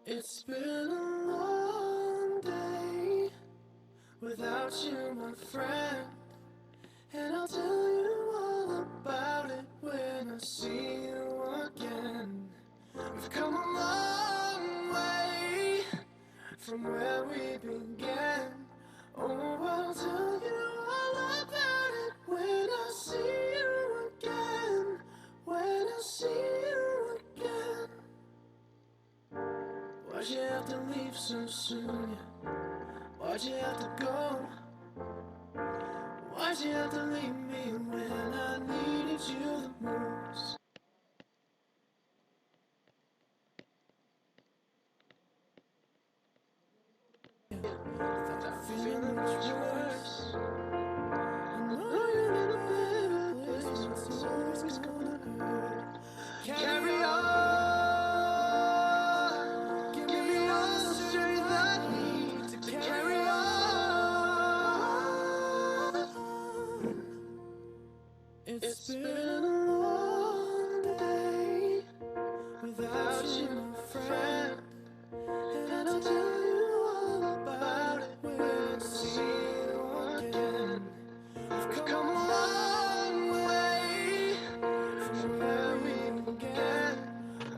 It's been a long day without you, my friend, and I'll tell you all about it when I see you again. We've come a long way from where we began. Oh, I'll tell you all about it when I see you again. When I see you again. Why'd you have to leave so soon? Why'd you have to go? Why'd you have to leave me when I needed you the most? That feeling much worse. I know you're in a better place, but it's always gonna hurt. Carry on. Give me all the strength I need to carry on. We've come a long way from where we began.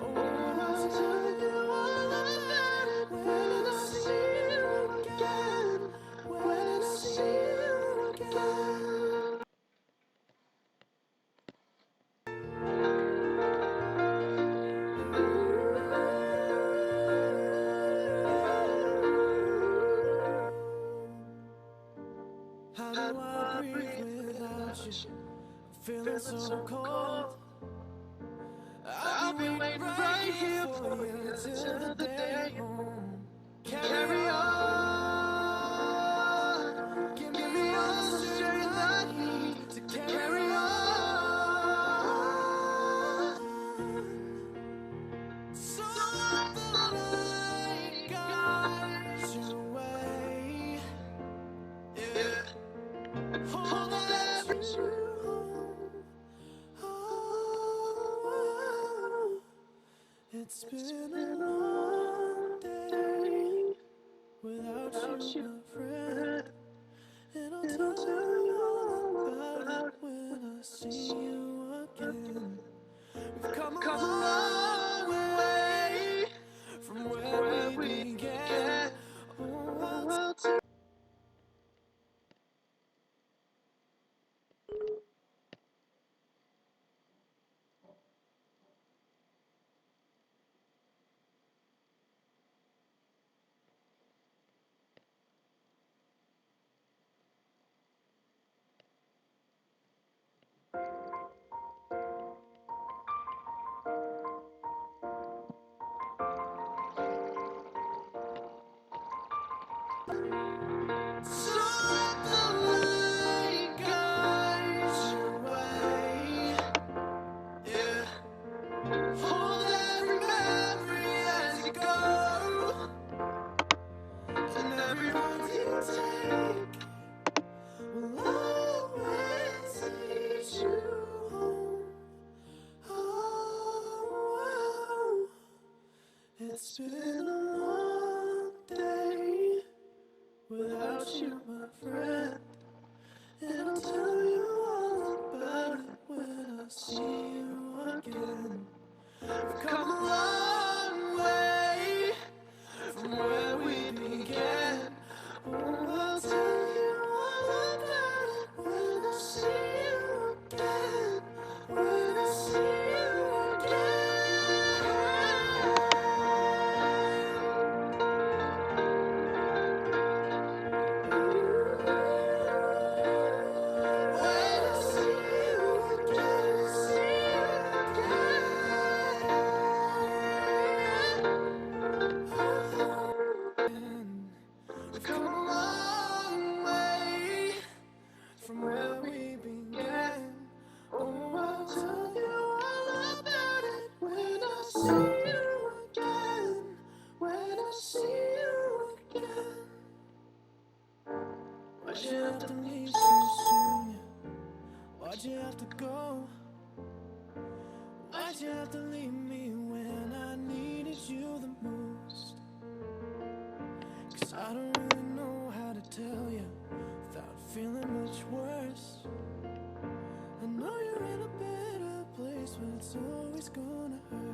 Oh, I'll tell you all about it when I see you again. When I see you again. How do I breathe without you? I'm feeling so cold. I'll be waiting right here for you till the day you're home. Carry on. Give me all the strength I need to carry on. So let the light guide your way. Yeah. Hold that true. Oh, it's been a long day without you, my friend. And I'll tell you all about it when I see you again. We've come a long way from where we began. Oh, I'll tell so let the light guide your way. Yeah. Hold every memory as you go, and every road you take will always lead you home. Oh, it's been a long day without you, my friend. And I'll tell you all about it when I see you again. We've come a long way from where we began. Oh, I'll tell you all about it when I see you again. When I see you We've come a long way from where we began. Oh, I'll tell you all about it when I see you again. When I see you again. Why'd you have to leave so soon? Why'd you have to go? Why'd you have to leave me when I needed you the most? 'Cause I don't really know how to tell you without feeling much worse. I know you're in a better place, but it's always gonna hurt.